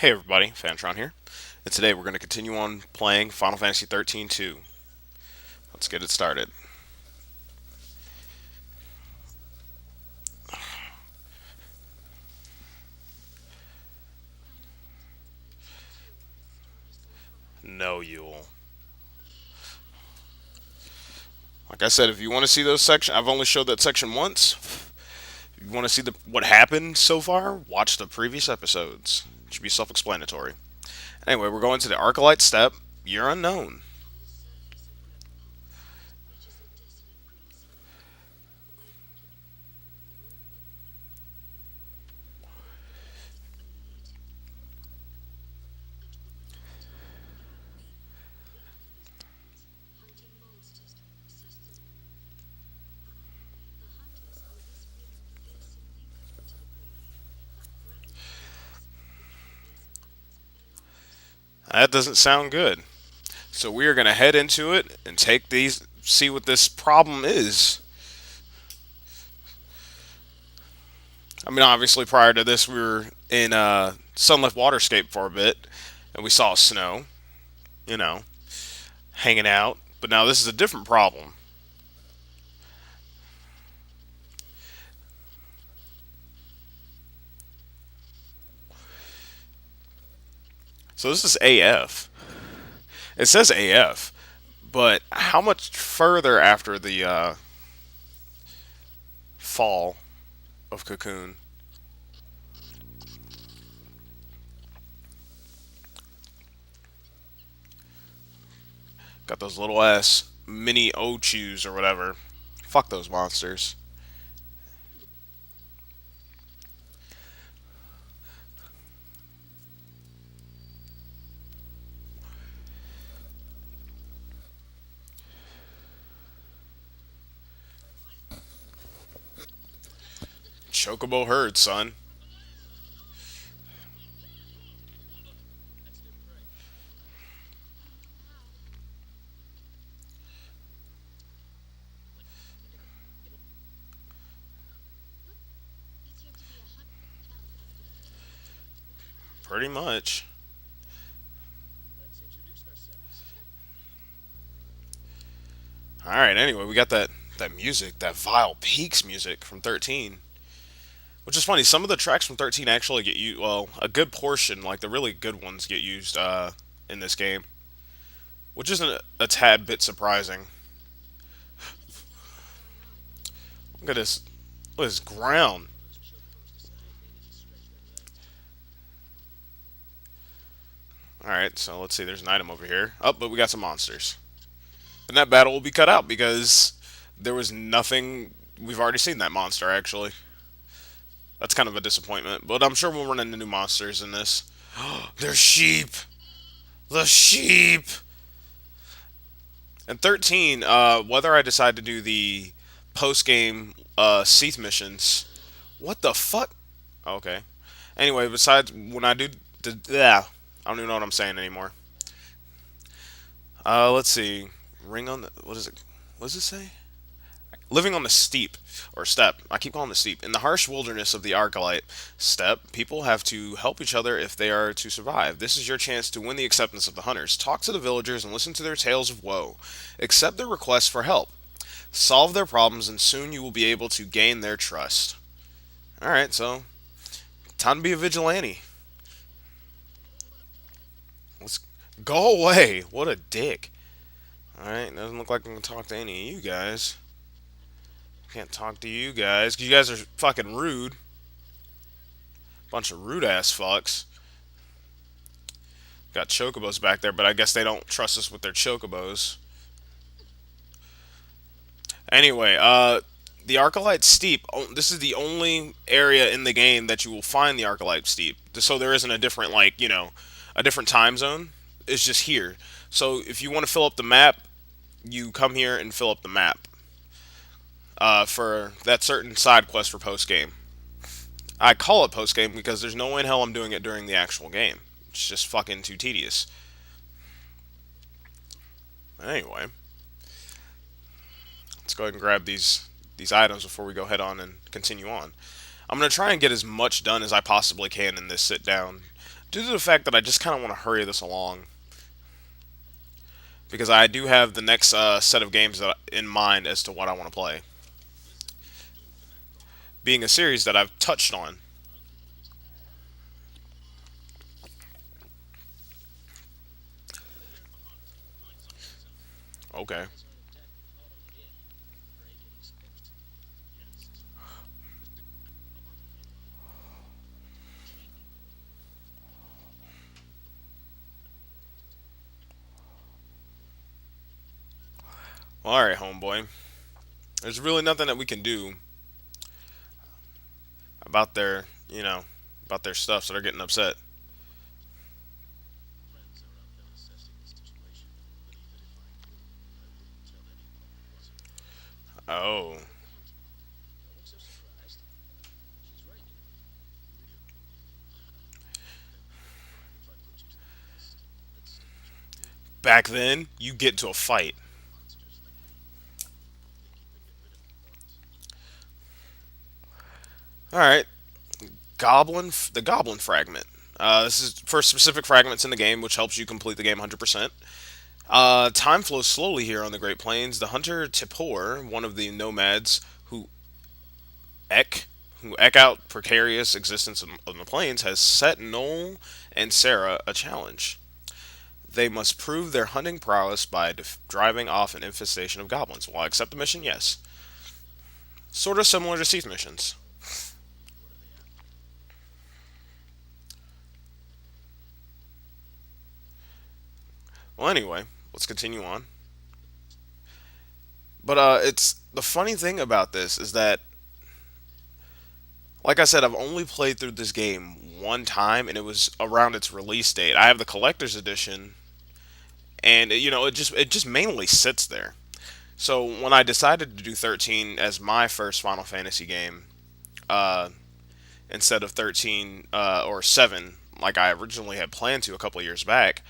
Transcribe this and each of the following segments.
Hey everybody, Fantron here, and today we're going to continue on playing Final Fantasy 13-2. Let's get it started. No, Yule. Like I said, if you want to see those sections, I've only showed that section once. If you want to see what happened so far, watch the previous episodes. It should be self-explanatory. Anyway, we're going to the Arclight Step. You're unknown. That doesn't sound good. So we are going to head into it and take these, see what this problem is. I mean, obviously, prior to this, we were in Sunlight Waterscape for a bit, and we saw snow, you know, hanging out. But now this is a different problem. So this is AF. It says AF, but how much further after the fall of Cocoon? Got those little ass mini Ochus or whatever. Fuck those monsters. Chocobo herd, son. Pretty much. All right. Anyway, we got that music, that Vile Peaks music from 13. Which is funny. Some of the tracks from 13 actually get used. Well, a good portion, like the really good ones, get used in this game, which isn't a tad bit surprising. Look at this. Look at this ground. All right, so let's see. There's an item over here. Oh, but we got some monsters, and that battle will be cut out because there was nothing. We've already seen that monster actually. That's kind of a disappointment, but I'm sure we'll run into new monsters in this. There's sheep. The sheep. And 13, whether I decide to do the post game Seath missions. What the fuck? Okay. Anyway, besides when I do yeah, I don't even know what I'm saying anymore. Let's see. Ring on the what is it? What does it say? Living on the steep or steppe. I keep calling it steep. In the harsh wilderness of the Arclight Steppe, people have to help each other if they are to survive. This is your chance to win the acceptance of the hunters. Talk to the villagers and listen to their tales of woe. Accept their requests for help. Solve their problems, and soon you will be able to gain their trust. Alright, so time to be a vigilante. Let's go away. What a dick. Alright, doesn't look like I can talk to any of you guys. Can't talk to you guys, 'cause you guys are fucking rude. Bunch of rude ass fucks. Got chocobos back there, but I guess they don't trust us with their chocobos. Anyway, the Arclight Steep. This is the only area in the game that you will find the Arclight Steep. So there isn't a different, like, a different time zone. It's just here. So if you want to fill up the map, you come here and fill up the map for that certain side quest for post game. I call it post game because there's no way in hell I'm doing it during the actual game. It's just fucking too tedious. Anyway, let's go ahead and grab these items before we go head on and continue on. I'm gonna try and get as much done as I possibly can in this sit down. Due to the fact that I just kind of want to hurry this along, because I do have the next set of games that in mind as to what I want to play, being a series that I've touched on. Okay. Well, all right, homeboy. There's really nothing that we can do about their, about their stuff, so they're getting upset. Oh, back then you get to a fight. All right, the Goblin Fragment. This is for specific fragments in the game, which helps you complete the game 100%. Time flows slowly here on the Great Plains. The hunter Tipor, one of the nomads ek, who ek out precarious existence on the plains, has set Noel and Sarah a challenge. They must prove their hunting prowess by driving off an infestation of goblins. Will I accept the mission? Yes. Sort of similar to Thief missions. Well, anyway, let's continue on. But it's the funny thing about this is that, like I said, I've only played through this game one time, and it was around its release date. I have the collector's edition, and it just mainly sits there. So when I decided to do 13 as my first Final Fantasy game, uh, instead of 13 or 7 like I originally had planned to a couple of years back,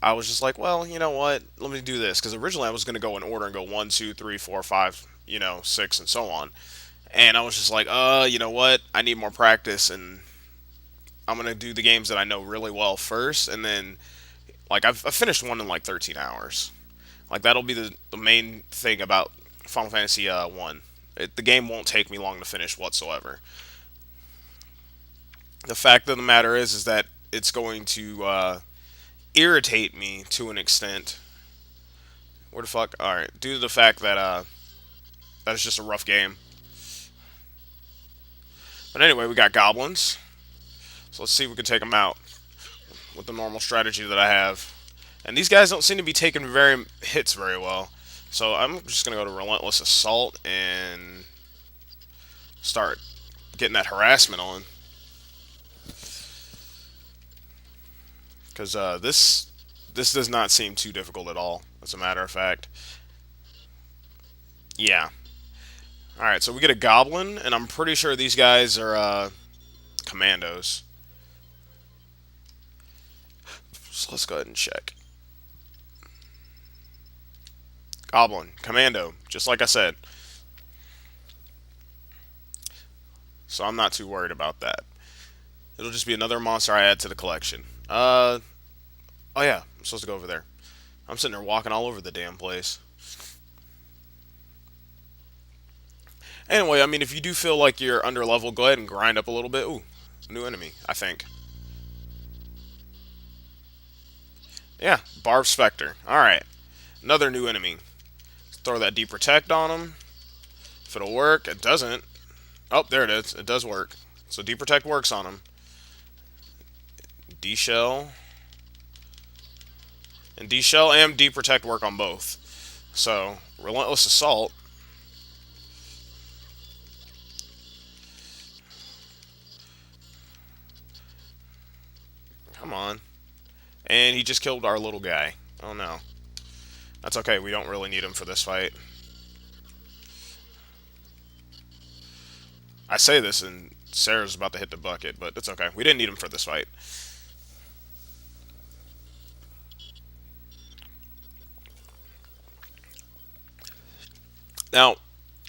I was just like, well, you know what? Let me do this because originally I was going to go in order and go 1, 2, 3, 4, 5, 6, and so on. And I was just like, you know what? I need more practice, and I'm going to do the games that I know really well first, and then like I've finished one in like 13 hours. Like that'll be the main thing about Final Fantasy 1. The game won't take me long to finish whatsoever. The fact of the matter is that it's going to irritate me to an extent. Where the fuck? All right, due to the fact that that's just a rough game. But anyway, we got goblins, so let's see if we can take them out with the normal strategy that I have. And these guys don't seem to be taking very hits very well. So I'm just gonna go to relentless assault and start getting that harassment on. Because this does not seem too difficult at all. As a matter of fact, yeah. All right, so we get a goblin, and I'm pretty sure these guys are commandos. So let's go ahead and check. Goblin, commando, just like I said. So I'm not too worried about that. It'll just be another monster I add to the collection. Oh yeah, I'm supposed to go over there. I'm sitting there walking all over the damn place. Anyway, I mean, if you do feel like you're under level, go ahead and grind up a little bit. Ooh, new enemy, I think. Yeah, Barb Spectre. Alright, another new enemy. Throw that deep protect on him. If it'll work, it doesn't. Oh, there it is. It does work. So deep protect works on him. D shell. And D shell and deep protect work on both. So, relentless assault. Come on. And he just killed our little guy. Oh no. That's okay, we don't really need him for this fight. I say this and Sarah's about to hit the bucket, but it's okay. We didn't need him for this fight. Now,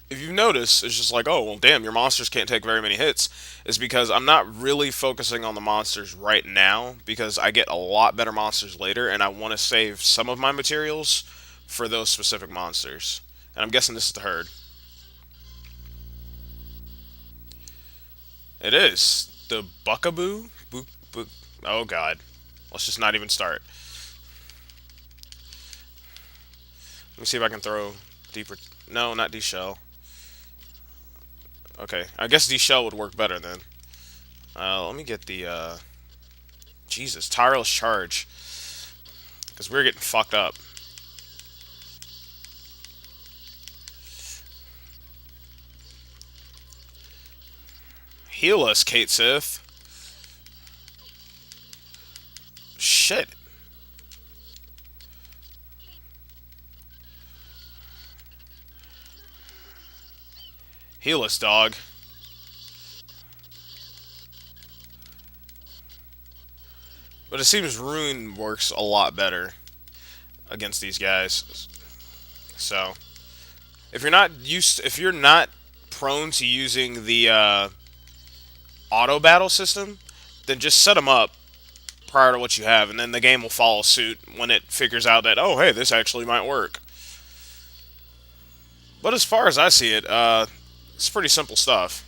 if you notice, it's just like, oh, well, damn, your monsters can't take very many hits, is because I'm not really focusing on the monsters right now because I get a lot better monsters later, and I want to save some of my materials for those specific monsters. And I'm guessing this is the herd. It is the Buckaboo. Oh God, let's just not even start. Let me see if I can throw deeper. No, not D-shell. Okay, I guess D-shell would work better then. Let me get the Jesus tireless charge because we're getting fucked up. Heal us, Kate Sith. Shit. Heal us, dog. But it seems Rune works a lot better against these guys. So, if you're not prone to using the auto battle system, then just set them up prior to what you have, and then the game will follow suit when it figures out that, oh, hey, this actually might work. But as far as I see it, it's pretty simple stuff.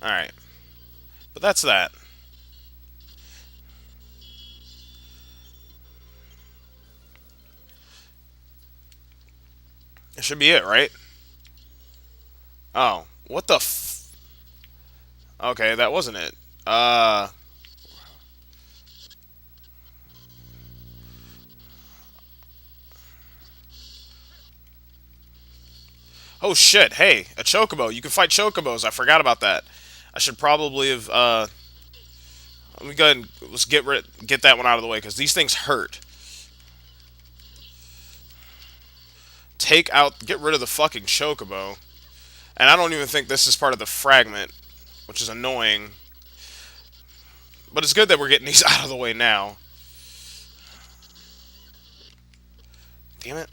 All right, but that's that. It should be it, right? Oh, what the Okay, that wasn't it. Uh, oh shit, hey, a Chocobo. You can fight Chocobos. I forgot about that. I should probably have, let me go ahead and get that one out of the way, because these things hurt. Get rid of the fucking Chocobo. And I don't even think this is part of the fragment, which is annoying. But it's good that we're getting these out of the way now. Damn it.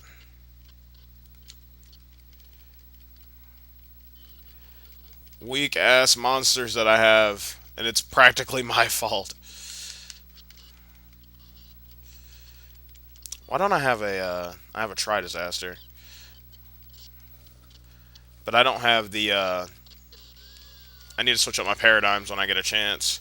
Weak ass monsters that I have, and it's practically my fault. Why don't I have I have a try disaster, but I don't have the I need to switch up my paradigms when I get a chance.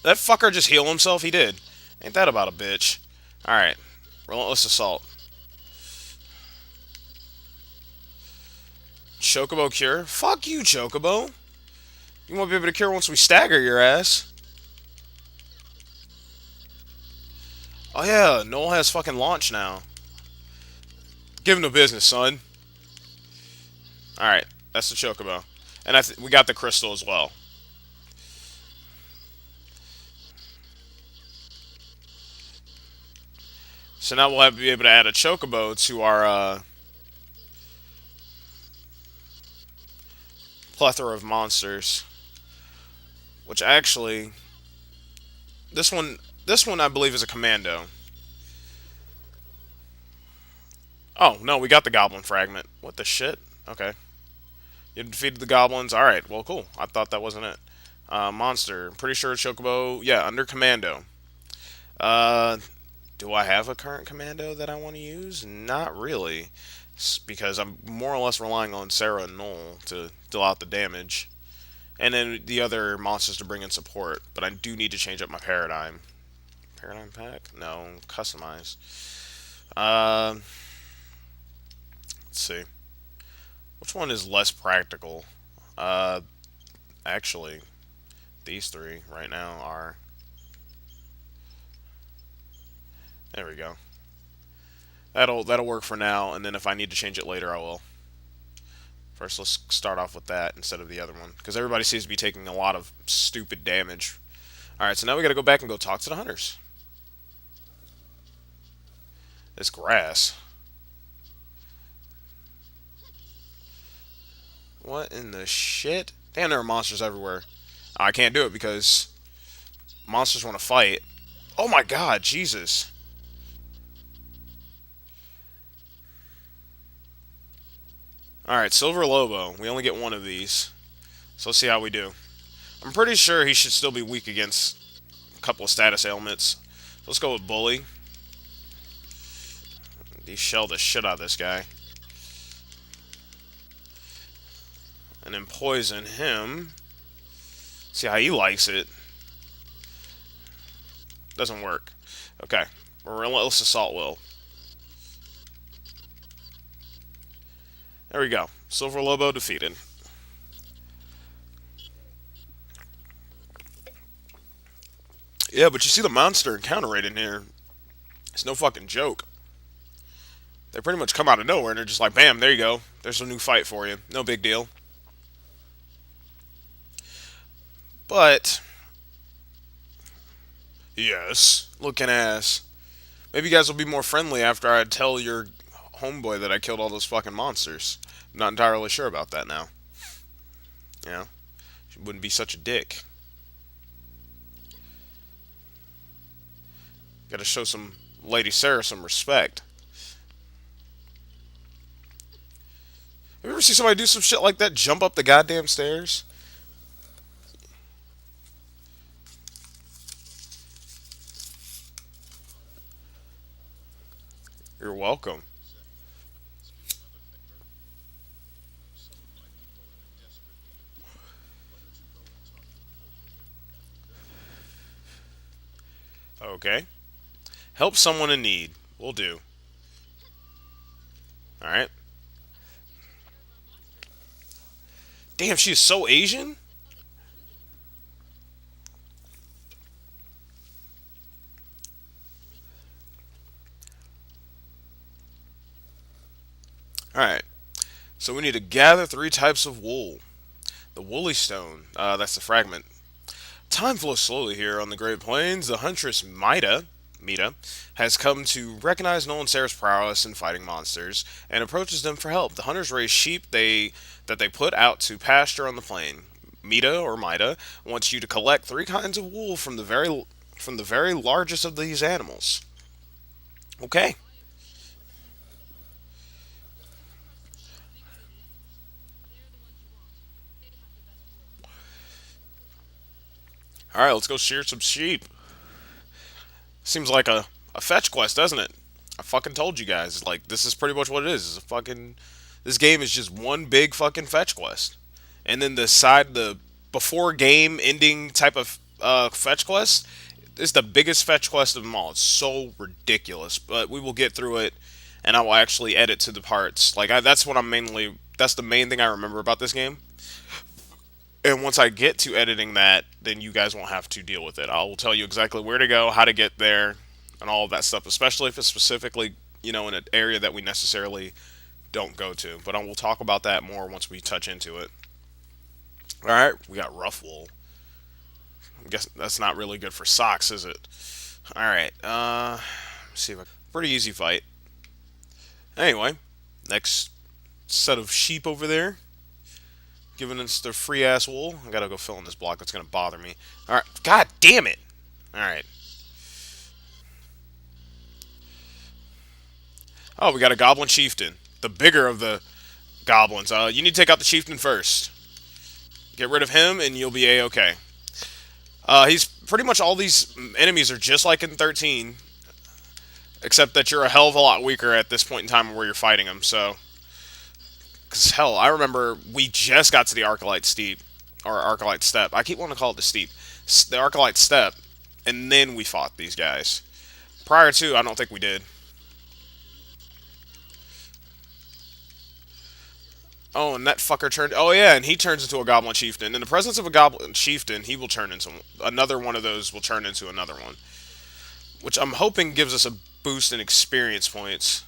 That fucker just heal himself? He did. Ain't that about a bitch? Alright. Relentless Assault. Chocobo Cure? Fuck you, Chocobo. You won't be able to cure once we stagger your ass. Oh yeah, Noel has fucking launch now. Give him the business, son. Alright, that's the Chocobo. And we got the crystal as well. So now we'll be able to add a Chocobo to our plethora of monsters. Which actually, this one I believe is a commando. Oh no, we got the Goblin Fragment. What the shit? Okay, you defeated the goblins. All right, well, cool. I thought that wasn't it. Monster. Pretty sure Chocobo. Yeah, under commando. Uh, do I have a current commando that I want to use? Not really, because I'm more or less relying on Sarah and Noel to deal out the damage, and then the other monsters to bring in support. But I do need to change up my paradigm. Paradigm pack? No, customize. Uh, let's see. Which one is less practical? Uh, actually, these three right now are. There we go. That'll work for now, and then if I need to change it later, I will. First, let's start off with that instead of the other one, because everybody seems to be taking a lot of stupid damage. All right, so now we got to go back and go talk to the hunters. This grass. What in the shit? Damn, there are monsters everywhere. I can't do it because monsters want to fight. Oh my god, Jesus. Alright, Silver Lobo. We only get one of these. So let's see how we do. I'm pretty sure he should still be weak against a couple of status ailments. Let's go with Bully. He shelled the shit out of this guy. And then poison him. See how he likes it. Doesn't work. Okay. Relentless Assault will. There we go. Silver Lobo defeated. Yeah, but you see the monster encounter rate in here. It's no fucking joke. They pretty much come out of nowhere and they're just like, bam, there you go. There's a new fight for you. No big deal. But, yes, looking ass. Maybe you guys will be more friendly after I tell your homeboy that I killed all those fucking monsters. I'm not entirely sure about that now. You know? She wouldn't be such a dick. Gotta show some Lady Sarah some respect. Have you ever seen somebody do some shit like that? Jump up the goddamn stairs? You're welcome. Okay. Help someone in need. Will do. Alright. Damn, she is so Asian? Alright. So we need to gather 3 types of wool. The woolly stone. That's the fragment. Time flows slowly here on the Great Plains. The huntress Mita, has come to recognize Nolan Sarah's prowess in fighting monsters and approaches them for help. The hunters raise sheep that they put out to pasture on the plain. Mita wants you to collect 3 kinds of wool from the very largest of these animals. Okay. All right, let's go shear some sheep. Seems like a fetch quest, doesn't it? I fucking told you guys. Like, this is pretty much what it is. It's a fucking. This game is just one big fucking fetch quest. And then the before game ending type of fetch quest is the biggest fetch quest of them all. It's so ridiculous. But we will get through it, and I will actually edit to the parts. Like, that's what I'm mainly. That's the main thing I remember about this game. And once I get to editing that, then you guys won't have to deal with it. I will tell you exactly where to go, how to get there, and all of that stuff, especially if it's specifically, in an area that we necessarily don't go to. But I will talk about that more once we touch into it. Alright, we got rough wool. I guess that's not really good for socks, is it? Alright, let's see if I... Pretty easy fight. Anyway, next set of sheep over there. Giving us the free ass wool. I gotta go fill in this block. That's gonna bother me. Alright. God damn it! Alright. Oh, we got a Goblin Chieftain. The bigger of the goblins. You need to take out the Chieftain first. Get rid of him and you'll be A-okay. He's pretty much all these enemies are just like in 13. Except that you're a hell of a lot weaker at this point in time where you're fighting them, so... Because, hell, I remember we just got to the Arclight Steep, or Arclight Step. I keep wanting to call it the Steep. The Arclight Step, and then we fought these guys. Prior to, I don't think we did. Oh, and that fucker turned... Oh, yeah, and he turns into a Goblin Chieftain. In the presence of a Goblin Chieftain, he will turn into... Another one of those will turn into another one. Which I'm hoping gives us a boost in experience points.